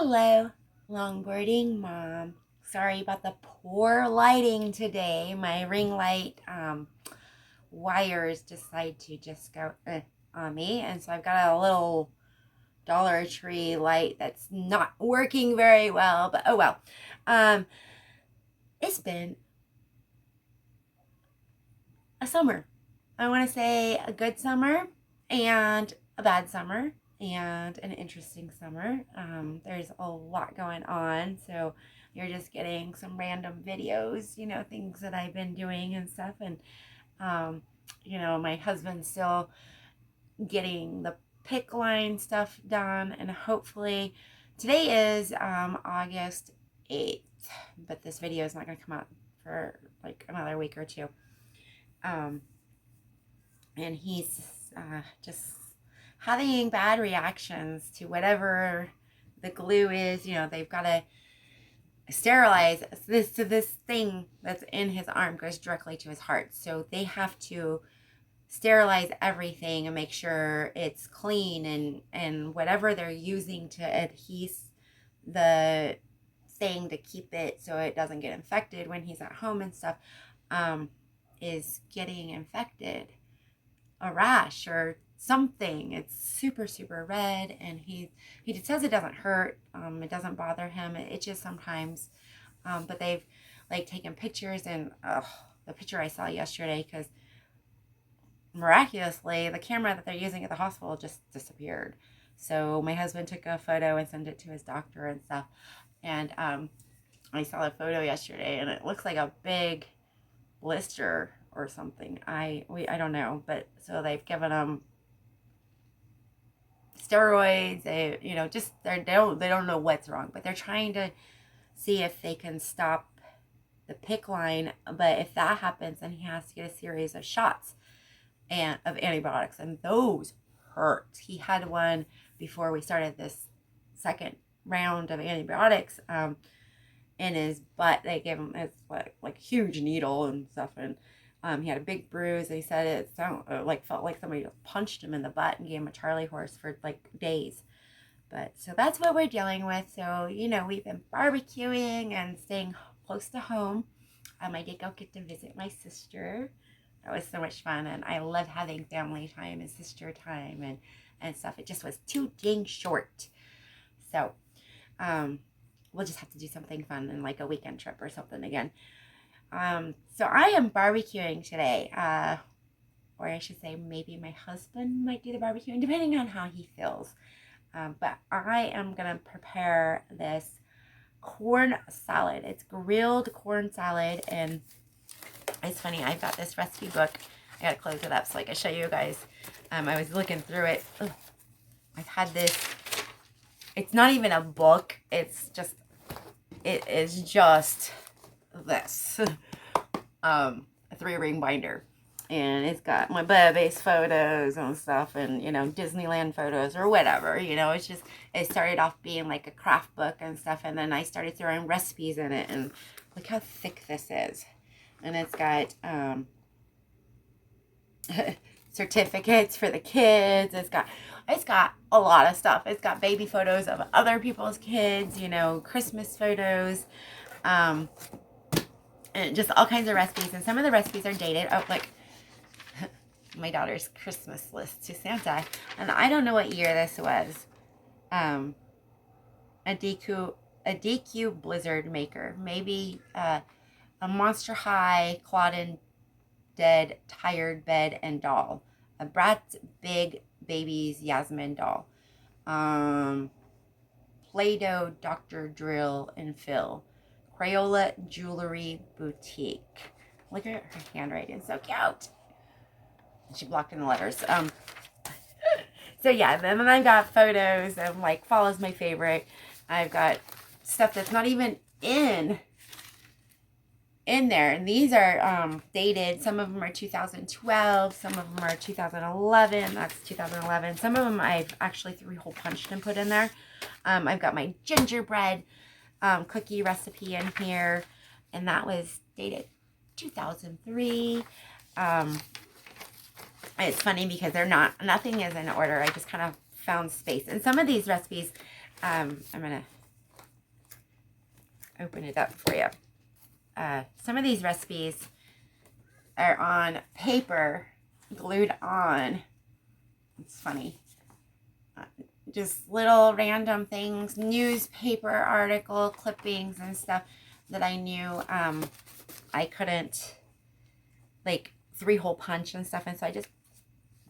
Hello, longboarding mom. Sorry about the poor lighting today. My ring light wires decide to just go on me, and so I've got a little Dollar Tree light that's not working very well. But oh well. Um, it's been a summer. I want to say a good summer and a bad summer and an interesting summer. There's a lot going on, so you're just getting some random videos, things that I've been doing and stuff. And, um, my husband's still getting the pick line stuff done, and hopefully today is August 8th, but this video is not going to come out for like another week or two. And he's just having bad reactions to whatever the glue is. They've got to sterilize this, so this thing that's in his arm goes directly to his heart, so they have to sterilize everything and make sure it's clean, and whatever they're using to adhere the thing to keep it so it doesn't get infected when he's at home and stuff, is getting infected, a rash or something. It's super, super red, and he says it doesn't hurt. It doesn't bother him. It just sometimes. But they've like taken pictures, and the picture I saw yesterday, because miraculously the camera that they're using at the hospital just disappeared. So my husband took a photo and sent it to his doctor and stuff. And I saw a photo yesterday, and it looks like a big blister or something. I don't know, but so they've given them steroids. They don't know what's wrong, but they're trying to see if they can stop the PICC line. But if that happens, then he has to get a series of shots and of antibiotics, and those hurt. He had one before we started this second round of antibiotics in his butt. They gave him it's like a huge needle and stuff, and he had a big bruise. And he said it felt like somebody just punched him in the butt and gave him a Charlie horse for like days. But so that's what we're dealing with. So we've been barbecuing and staying close to home. I did go get to visit my sister. That was so much fun, and I love having family time and sister time and stuff. It just was too dang short. So we'll just have to do something fun and like a weekend trip or something again. So I am barbecuing today, or I should say maybe my husband might do the barbecuing, depending on how he feels. But I am going to prepare this corn salad. It's grilled corn salad, and it's funny, I've got this recipe book. I got to close it up so I can show you guys. I was looking through it. Ugh. I've had this. It's not even a book. It is just this. A 3-ring binder. And it's got my base photos and stuff, and Disneyland photos or whatever. It started off being like a craft book and stuff, and then I started throwing recipes in it, and look how thick this is. And it's got certificates for the kids. It's got a lot of stuff. It's got baby photos of other people's kids, Christmas photos, and just all kinds of recipes. And some of the recipes are dated. Oh, like my daughter's Christmas list to Santa, and I don't know what year this was. A DQ Blizzard maker, maybe a Monster High Claudin Dead Tired Bed and Doll, a Bratz Big Babies Yasmin doll, Play-Doh Dr. Drill and Fill, Crayola Jewelry Boutique. Look at her handwriting, so cute. She blocked in the letters. So yeah, then I've got photos of like fall is my favorite. I've got stuff that's not even in there, and these are dated. Some of them are 2012, some of them are 2011. That's 2011. Some of them I've actually 3-hole punched and put in there. I've got my gingerbread cookie recipe in here, and that was dated 2003. It's funny because nothing is in order. I just kind of found space, and some of these recipes I'm gonna open it up for you. Some of these recipes are on paper, glued on. It's funny. Just little random things, newspaper article clippings and stuff that I knew I couldn't, like 3-hole punch and stuff, and so I just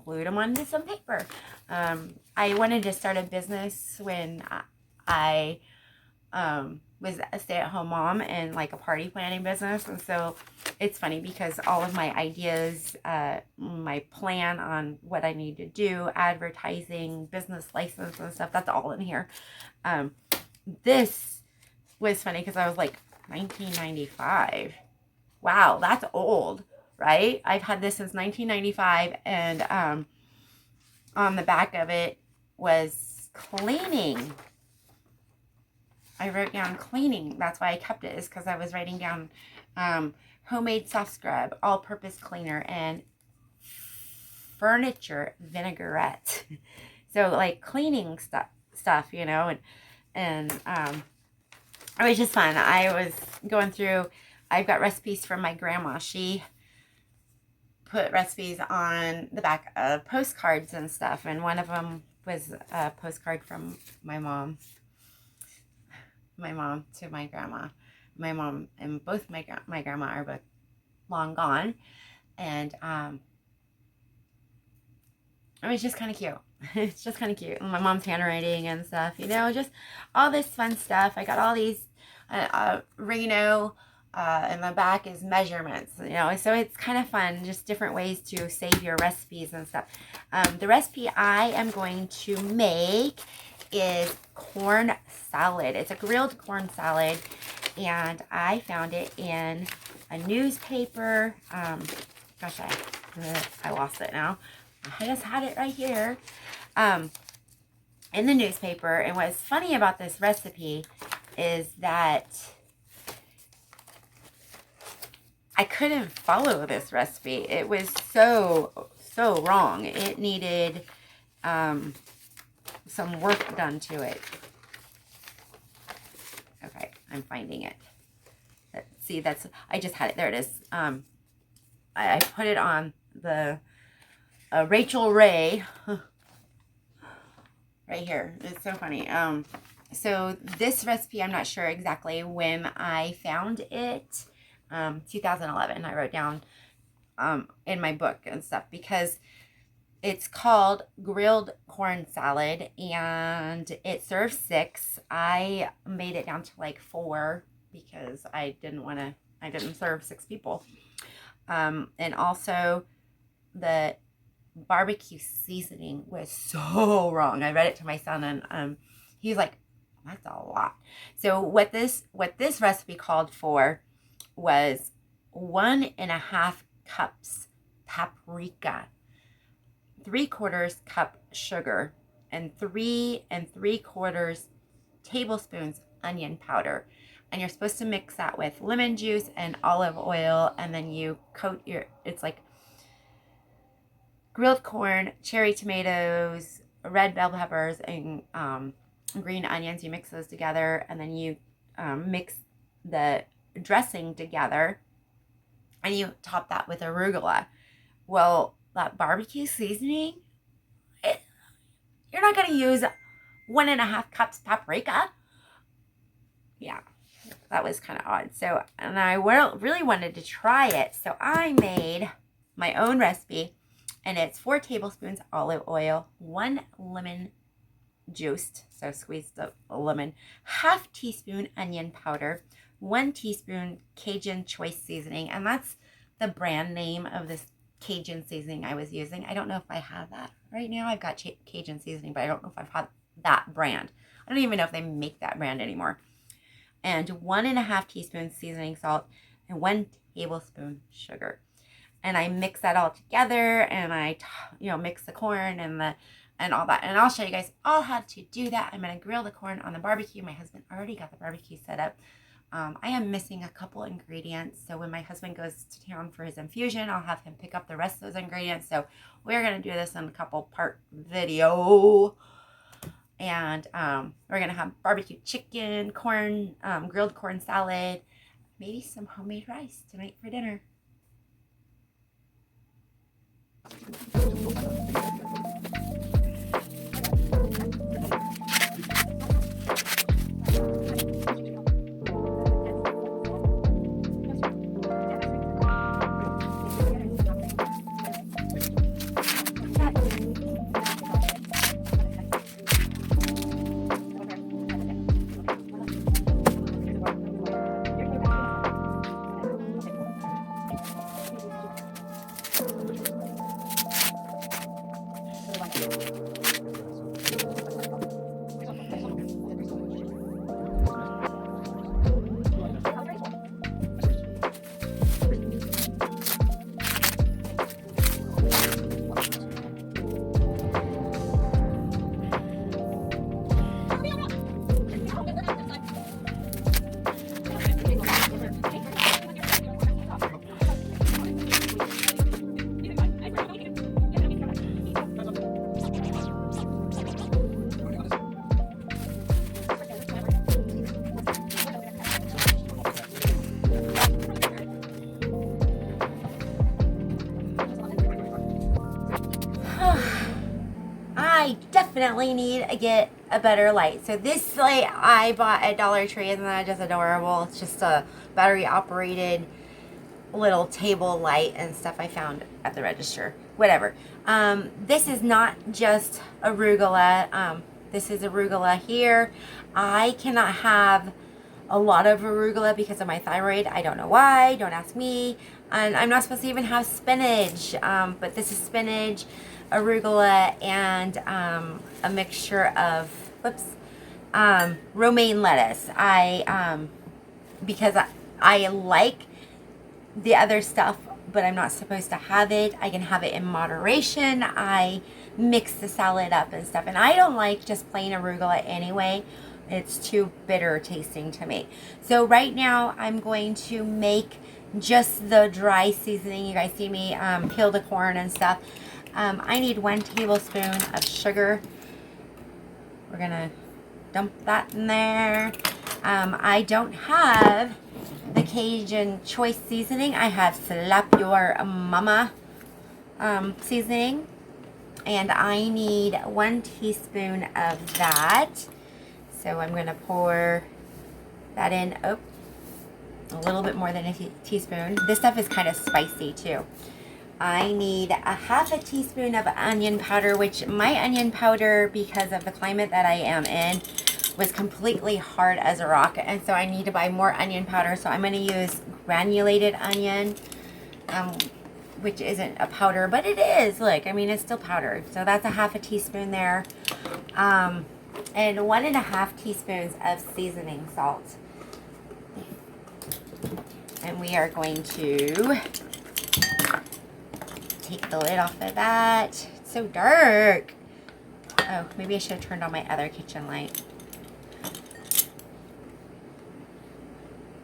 glued them onto some paper. I wanted to start a business when I was a stay-at-home mom and like a party planning business, and so it's funny because all of my ideas, my plan on what I need to do, advertising, business license and stuff, that's all in here. This was funny because I was like, 1995. Wow, that's old, right? I've had this since 1995, and on the back of it was cleaning. I wrote down cleaning. That's why I kept it, is because I was writing down homemade soft scrub, all-purpose cleaner, and furniture vinaigrette. So like cleaning stuff, you know, and it was just fun. I was going through, I've got recipes from my grandma. She put recipes on the back of postcards and stuff, and one of them was a postcard from my mom to my grandma. My mom and both my grandma are both long gone, and it was just kind of cute. It's just kind of cute. My mom's handwriting and stuff, you know, just all this fun stuff. I got all these Reno, and the back is measurements, you know, so it's kind of fun, just different ways to save your recipes and stuff. The recipe I am going to make is corn salad. It's a grilled corn salad, and I found it in a newspaper. Gosh, I lost it now. I just had it right here. In the newspaper. And what's funny about this recipe is that I couldn't follow this recipe. It was so wrong. It needed some work done to it. Okay, I'm finding it. See, I just had it. There it is. I put it on the Rachel Ray right here. It's so funny. So this recipe, I'm not sure exactly when I found it. 2011, I wrote down in my book and stuff, because it's called grilled corn salad, and it serves 6. I made it down to like 4 because I didn't serve 6 people. And also the barbecue seasoning was so wrong. I read it to my son, and he's like, that's a lot. So what this recipe called for was 1.5 cups paprika, 3/4 cup sugar, and 3 3/4 tablespoons onion powder. And you're supposed to mix that with lemon juice and olive oil, and then you coat it's like grilled corn, cherry tomatoes, red bell peppers, and green onions. You mix those together, and then you mix the dressing together, and you top that with arugula. Well, that barbecue seasoning, you're not going to use 1.5 cups paprika. Yeah, that was kind of odd. So, and I really wanted to try it, so I made my own recipe, and it's 4 tablespoons olive oil, 1 lemon juiced, so squeezed a lemon, 1/2 teaspoon onion powder, 1 teaspoon Cajun choice seasoning, and that's the brand name of this Cajun seasoning I was using. I don't know if I have that right now. I've got Cajun seasoning, but I don't know if I've had that brand. I don't even know if they make that brand anymore. And 1.5 teaspoons seasoning salt, and 1 tablespoon sugar. And I mix that all together, and I mix the corn and all that. And I'll show you guys all how to do that. I'm going to grill the corn on the barbecue. My husband already got the barbecue set up. I am missing a couple ingredients, so when my husband goes to town for his infusion, I'll have him pick up the rest of those ingredients. So we're going to do this in a couple part video. And we're gonna have barbecue chicken, corn, grilled corn salad, maybe some homemade rice tonight for dinner. I definitely need to get a better light. So this light I bought at Dollar Tree, and that just adorable. It's just a battery operated little table light and stuff I found at the register. Whatever. This is not just arugula. This is arugula here. I cannot have a lot of arugula because of my thyroid. I don't know why. Don't ask me. And I'm not supposed to even have spinach. But this is spinach, arugula, and a mixture of romaine lettuce. Because I like the other stuff, but I'm not supposed to have it. I can have it in moderation. I mix the salad up and stuff, and I don't like just plain arugula anyway. It's too bitter tasting to me. So right now I'm going to make just the dry seasoning. You guys see me peel the corn and stuff. I need 1 tablespoon of sugar. We're gonna dump that in there. I don't have the Cajun choice seasoning. I have Slap Your Mama seasoning, and I need 1 teaspoon of that. So I'm gonna pour that in. Oh, a little bit more than a teaspoon. This stuff is kind of spicy too. I need a 1/2 teaspoon of onion powder, which my onion powder, because of the climate that I am in, was completely hard as a rock, and so I need to buy more onion powder. So I'm going to use granulated onion, which isn't a powder, but it is. Look, I mean, it's still powdered. So that's a 1/2 teaspoon there, and 1.5 teaspoons of seasoning salt. And we are going to take the lid off of that. It's so dark. Oh, maybe I should have turned on my other kitchen light.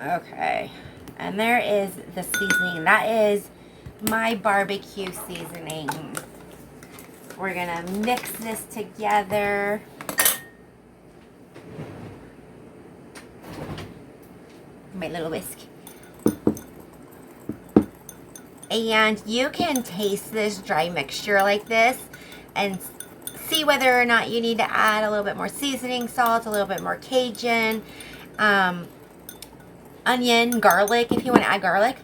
Okay, and there is the seasoning. That is my barbecue seasoning. We're gonna mix this together. My little whisk. And you can taste this dry mixture like this and see whether or not you need to add a little bit more seasoning salt, a little bit more Cajun, onion, garlic, if you want to add garlic.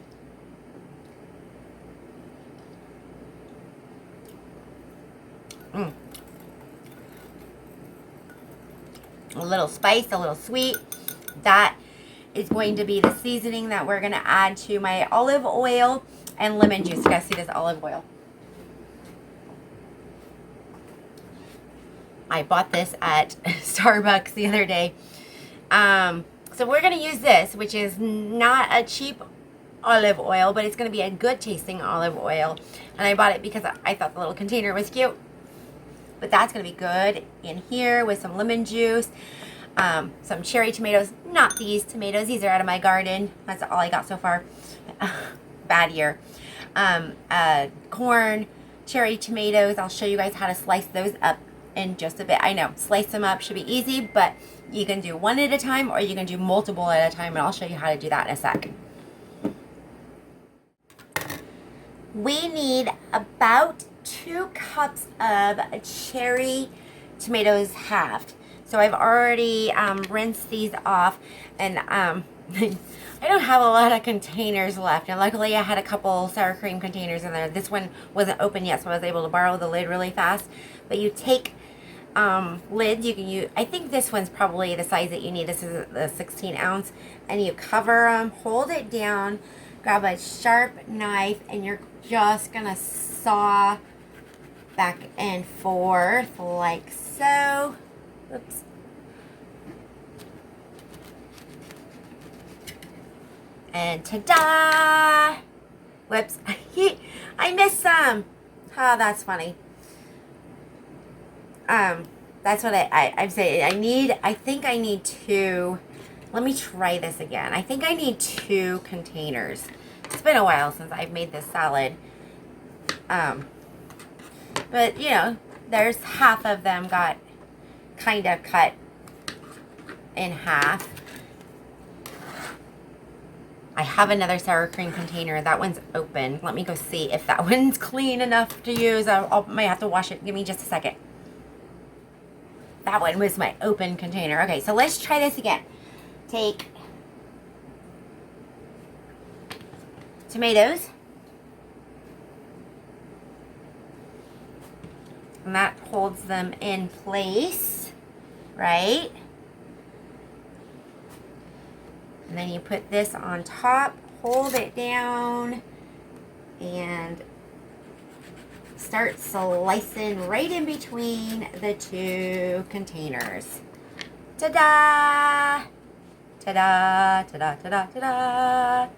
A little spice, a little sweet. That is going to be the seasoning that we're going to add to my olive oil and lemon juice. You guys see this olive oil? I bought this at Starbucks the other day. So we're going to use this, which is not a cheap olive oil, but it's going to be a good tasting olive oil. And I bought it because I thought the little container was cute. But that's going to be good in here with some lemon juice, some cherry tomatoes. Not these tomatoes. These are out of my garden. That's all I got so far. Bad year. Corn, cherry tomatoes. I'll show you guys how to slice those up in just a bit. I know, slice them up should be easy, but you can do one at a time or you can do multiple at a time, and I'll show you how to do that in a sec. We need about 2 cups of cherry tomatoes halved. So I've already rinsed these off, and I don't have a lot of containers left, and luckily I had a couple sour cream containers in there. This one wasn't open yet, so I was able to borrow the lid really fast. But you take lids, you can use, I think this one's probably the size that you need. This is the 16 ounce, and you cover them, hold it down, grab a sharp knife, and you're just gonna saw back and forth like so. Oops. And ta-da! Whoops. I missed some. Oh, that's funny. That's what I'm saying. I think I need 2. Let me try this again. I think I need 2 containers. It's been a while since I've made this salad. But, you know, there's half of them got kind of cut in half. I have another sour cream container. That one's open. Let me go see if that one's clean enough to use. I might have to wash it. Give me just a second. That one was my open container. Okay, so let's try this again. Take tomatoes. And that holds them in place, right? And then you put this on top, hold it down, and start slicing right in between the 2 containers. Ta-da! Ta-da, ta-da, ta-da, ta-da!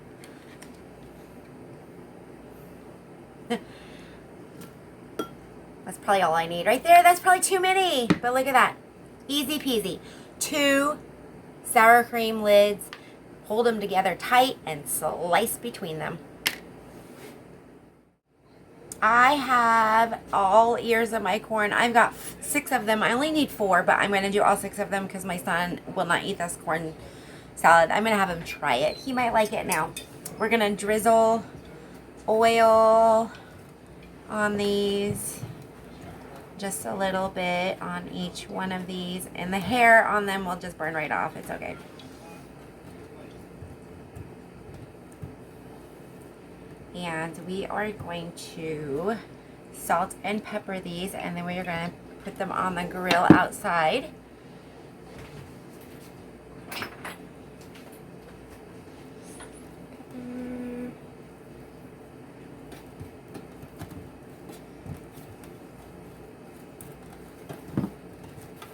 That's probably all I need right there. That's probably too many, but look at that. Easy peasy. 2 sour cream lids. Hold them together tight and slice between them. I have all ears of my corn. I've got 6 of them. I only need 4, but I'm going to do all 6 of them because my son will not eat this corn salad. I'm going to have him try it. He might like it now. We're going to drizzle oil on these. Just a little bit on each one of these. And the hair on them will just burn right off. It's okay. And we are going to salt and pepper these, and then we are going to put them on the grill outside.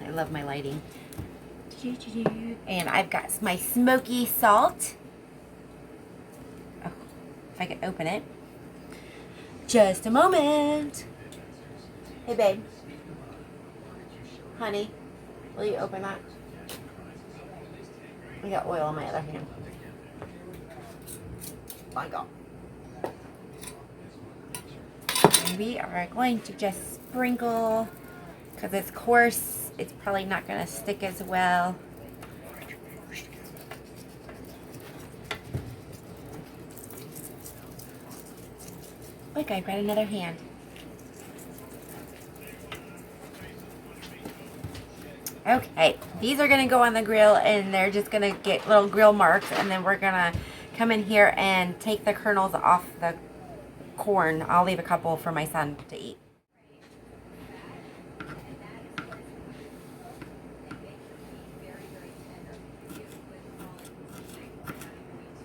I love my lighting. And I've got my smoky salt. If I can open it. Just a moment. Hey, babe. Honey, will you open that? I got oil on my other hand. My God. And we are going to just sprinkle, because it's coarse, it's probably not going to stick as well. Look, I've got another hand. Okay, these are going to go on the grill, and they're just going to get little grill marks, and then we're going to come in here and take the kernels off the corn. I'll leave a couple for my son to eat.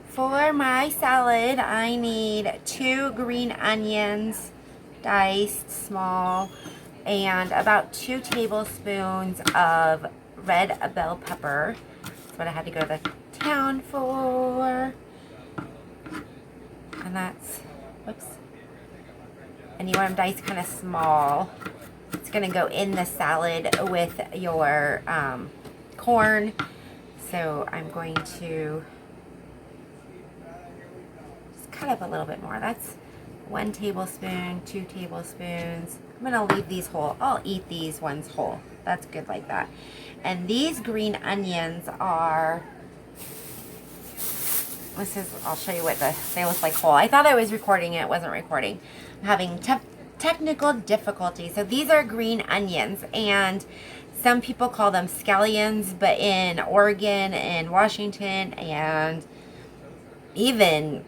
For my salad, I need 2 green onions, diced small, and about 2 tablespoons of red bell pepper. That's what I had to go to town for. And that's, whoops. And you want them diced kind of small. It's going to go in the salad with your corn. So I'm going to cut up a little bit more. That's 1 tablespoon, 2 tablespoons. I'm going to leave these whole. I'll eat these ones whole. That's good like that. And these green onions are, I'll show you what they look like whole. I thought I was recording it wasn't recording. I'm having technical difficulty. So these are green onions, and some people call them scallions, but in Oregon and Washington and even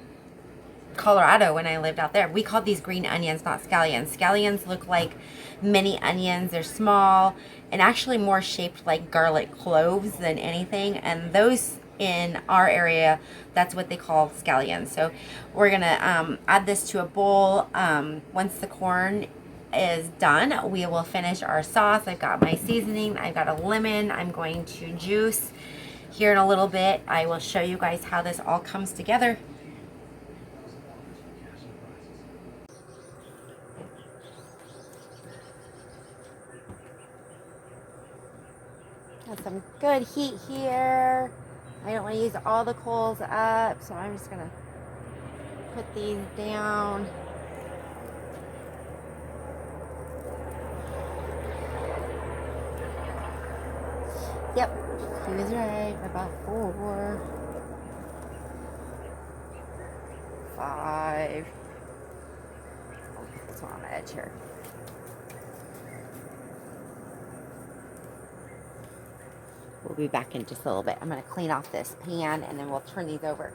Colorado, when I lived out there, we called these green onions, not scallions. Scallions look like mini onions. They're small and actually more shaped like garlic cloves than anything. And those in our area, that's what they call scallions. So we're gonna add this to a bowl. Once the corn is done, we will finish our sauce. I've got my seasoning. I've got a lemon. I'm going to juice here in a little bit. I will show you guys how this all comes together. Got some good heat here. I don't want to use all the coals up, so I'm just gonna put these down. Yep, he was right. About 4, 5. I'll put this one on the edge here. We'll be back in just a little bit. I'm going to clean off this pan and then we'll turn these over.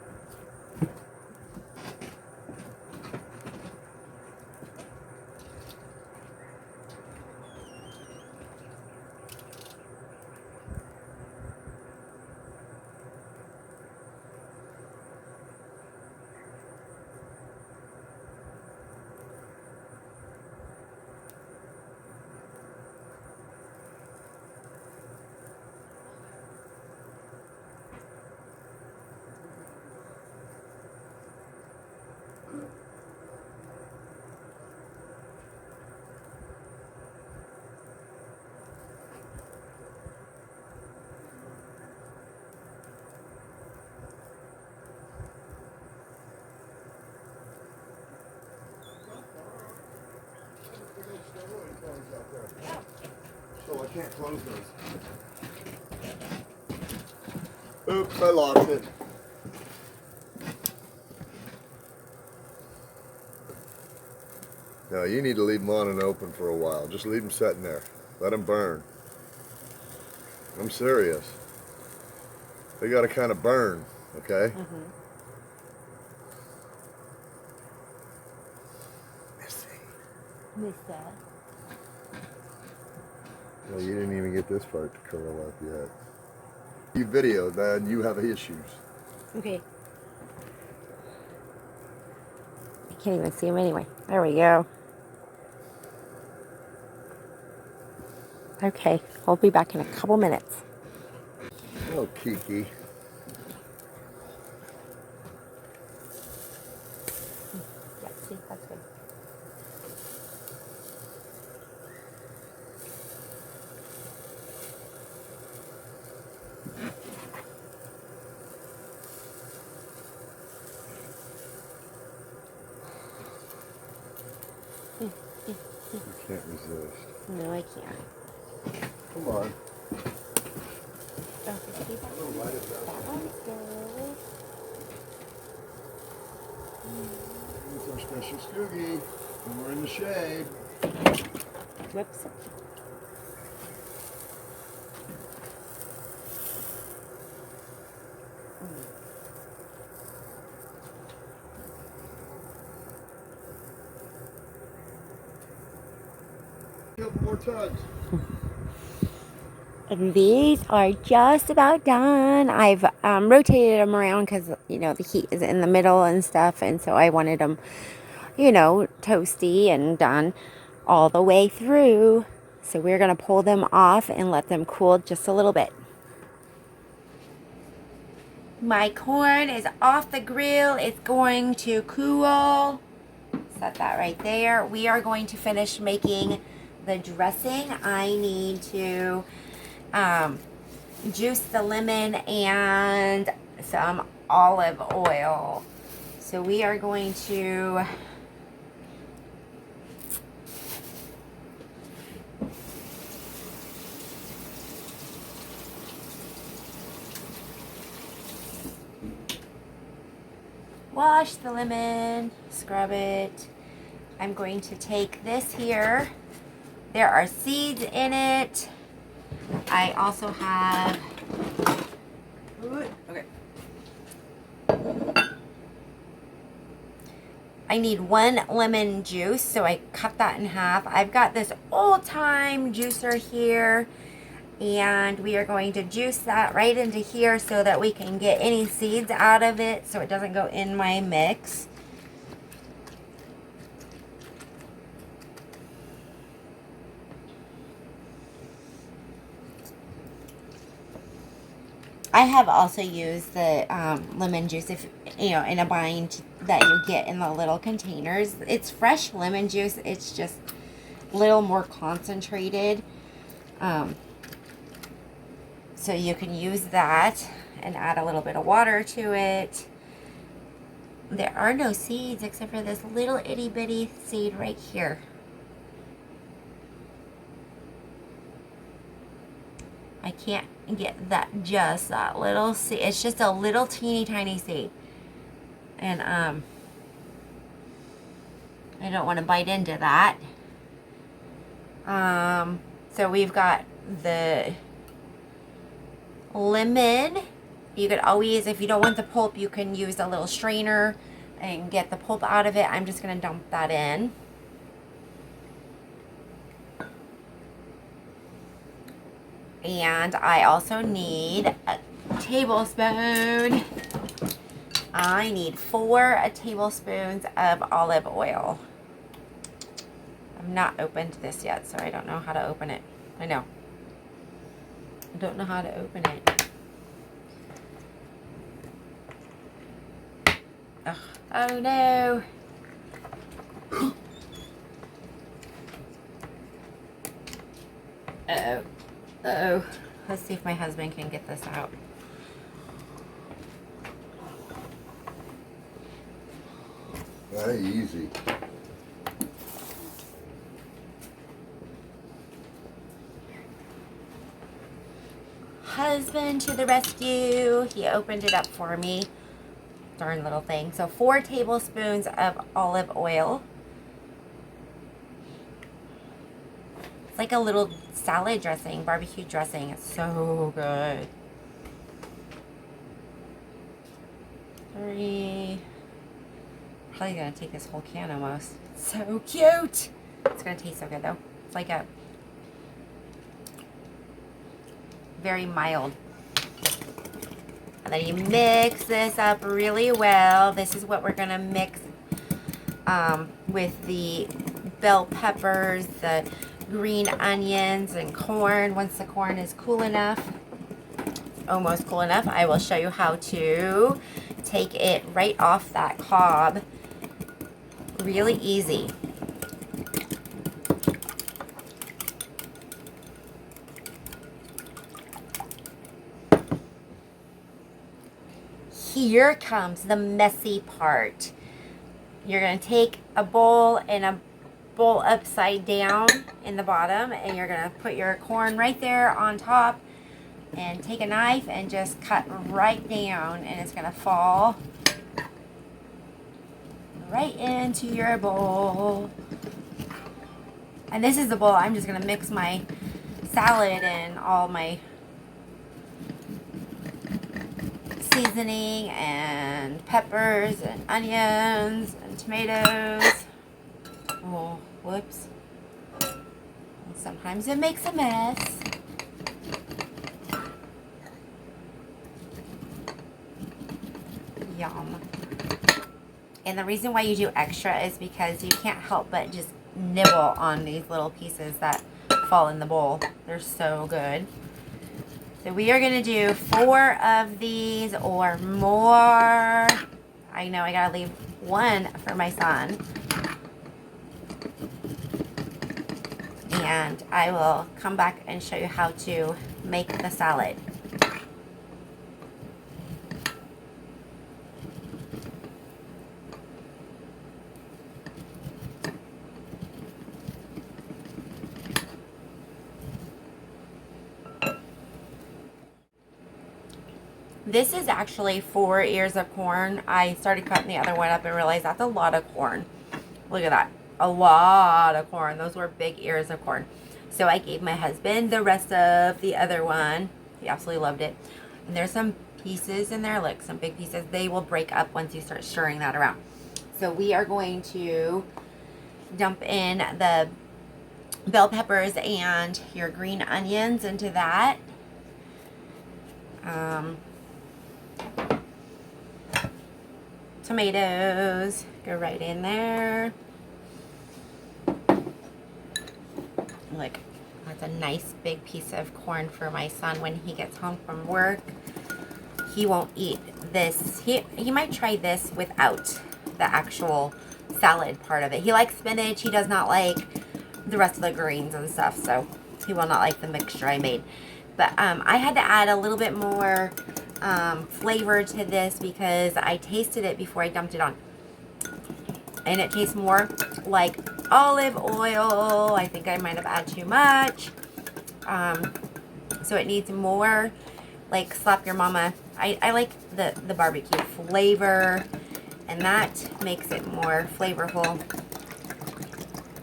So I can't close those. Oops, I lost it. No, you need to leave them on and open for a while. Just leave them sitting there. Let them burn. I'm serious. They got to kind of burn, okay? Mm-hmm. Miss that. Well, you didn't even get this part to curl up yet. You videoed that, you have issues. Okay. I can't even see them anyway. There we go. Okay, I'll be back in a couple minutes. Oh, Kiki. Yeah, see, that's good. You can't resist. No, I can't. Come on. Oh, see that one? That one's good. It's our special Scoogie, and we're in the shade. Whoops. A couple more tugs. And these are just about done. I've rotated them around because, you know, the heat is in the middle and stuff. And so I wanted them, you know, toasty and done all the way through. So we're going to pull them off and let them cool just a little bit. My corn is off the grill. It's going to cool. Set that right there. We are going to finish making the dressing. I need to juice the lemon and some olive oil. So we are going to wash the lemon, scrub it. I'm going to take this here. There are seeds in it. I also have, okay. I need 1 lemon juice, so I cut that in half. I've got this old time juicer here, and we are going to juice that right into here so that we can get any seeds out of it so it doesn't go in my mix. I have also used the lemon juice, if you know, in a bind that you get in the little containers. It's fresh lemon juice. It's just a little more concentrated. So you can use that and add a little bit of water to it. There are no seeds except for this little itty bitty seed right here. I can't get that, just that little seed. It's just a little teeny tiny seed. And I don't want to bite into that. So we've got the lemon. You could always, if you don't want the pulp, you can use a little strainer and get the pulp out of it. I'm just going to dump that in. And I also need a tablespoon. I need 4 tablespoons of olive oil. I've not opened this yet, so I don't know how to open it. I know. I don't know how to open it. Ugh. Oh no. Uh-oh. Uh-oh. Let's see if my husband can get this out. Easy. Husband to the rescue. He opened it up for me. Darn little thing. So 4 tablespoons of olive oil. It's like a little salad dressing, barbecue dressing. It's so good. 3. Probably gonna take this whole can almost. It's so cute. It's gonna taste so good though. It's like a very mild. And then you mix this up really well. This is what we're gonna mix with the bell peppers, the green onions, and corn. Once the corn is cool enough, almost cool enough, I will show you how to take it right off that cob. Really easy. Here comes the messy part. You're going to take a bowl and a bowl upside down in the bottom, and you're going to put your corn right there on top and take a knife and just cut right down, and it's going to fall right into your bowl. And this is the bowl I'm just going to mix my salad and all my seasoning and peppers and onions and tomatoes. Oh, whoops. And sometimes it makes a mess. Yum. And the reason why you do extra is because you can't help but just nibble on these little pieces that fall in the bowl. They're so good. So we are going to do 4 of these or more. I know I got to leave 1 for my son. And I will come back and show you how to make the salad. This is actually 4 ears of corn. I started cutting the other one up and realized that's a lot of corn. Look at that. A lot of corn. Those were big ears of corn. So I gave my husband the rest of the other one. He absolutely loved it. And there's some pieces in there, like some big pieces. They will break up once you start stirring that around. So we are going to dump in the bell peppers and your green onions into that. Tomatoes go right in there. Look, that's a nice big piece of corn for my son when he gets home from work. He won't eat this. He might try this without the actual salad part of it. He likes spinach. He does not like the rest of the greens and stuff, so he will not like the mixture I made. But I had to add a little bit more flavor to this because I tasted it before I dumped it on. And it tastes more like olive oil. I think I might have added too much. So it needs more like slap your mama. I like the barbecue flavor, and that makes it more flavorful.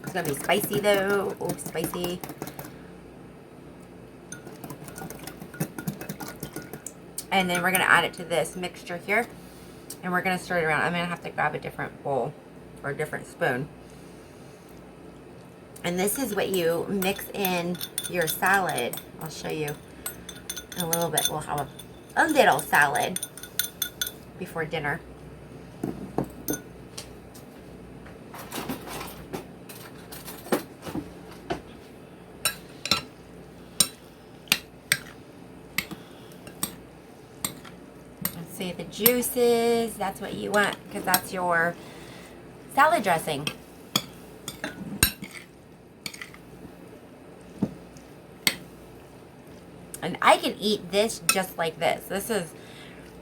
It's gonna be spicy though. Oh, spicy. And then we're gonna add it to this mixture here, and we're gonna stir it around. I'm gonna have to grab a different bowl or a different spoon. And this is what you mix in your salad. I'll show you in a little bit. We'll have a little salad before dinner. See the juices, that's what you want because that's your salad dressing. And I can eat this just like this. This is,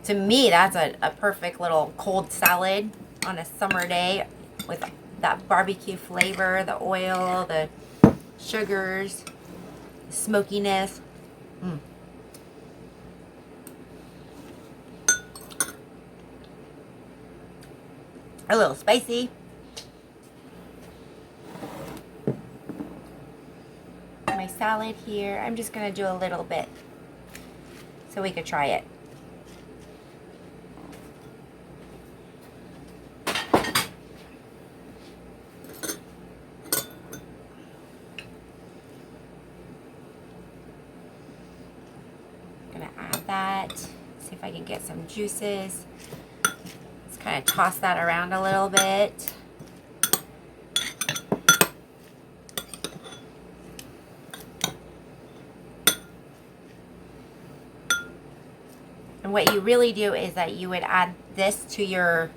to me, that's a perfect little cold salad on a summer day with that barbecue flavor, the oil, the sugars, the smokiness. A little spicy. My salad here. I'm just going to do a little bit so we could try it. I'm going to add that. See if I can get some juices. Kind of toss that around a little bit. And what you really do is that you would add this to your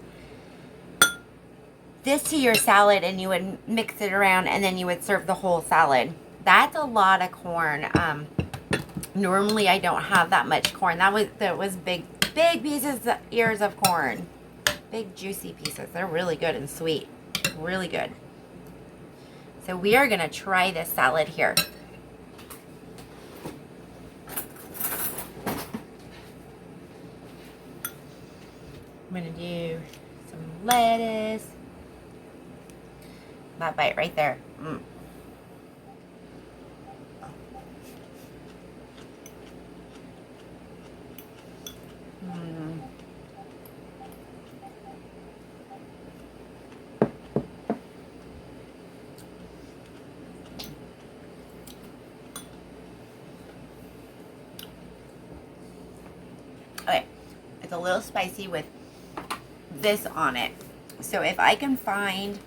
salad, and you would mix it around, and then you would serve the whole salad. That's a lot of corn. Normally I don't have that much corn. That was big pieces, ears of corn. Big juicy pieces. They're really good and sweet. Really good. So we are going to try this salad here. I'm going to do some lettuce. That bite right there. Okay, it's a little spicy with this on it. So if I can find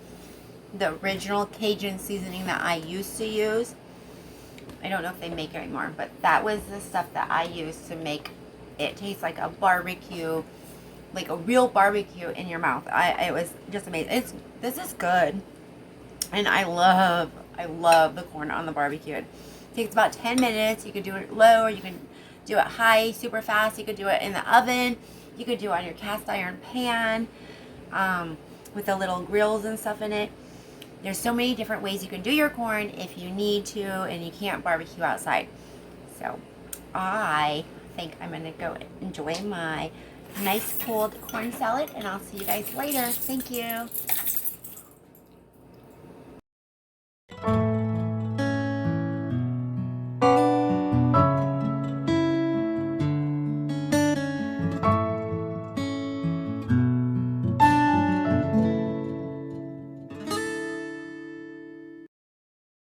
the original Cajun seasoning that I used to use, I don't know if they make it anymore, but that was the stuff that I used to make it taste like a barbecue, like a real barbecue in your mouth. It was just amazing. This is good, and I love the corn on the barbecue. It takes about 10 minutes. You could do it low, or you can do it high, super fast. You could do it in the oven. You could do it on your cast iron pan with the little grills and stuff in it. There's so many different ways you can do your corn if you need to and you can't barbecue outside. So I think I'm going to go enjoy my nice cold corn salad, and I'll see you guys later. Thank you.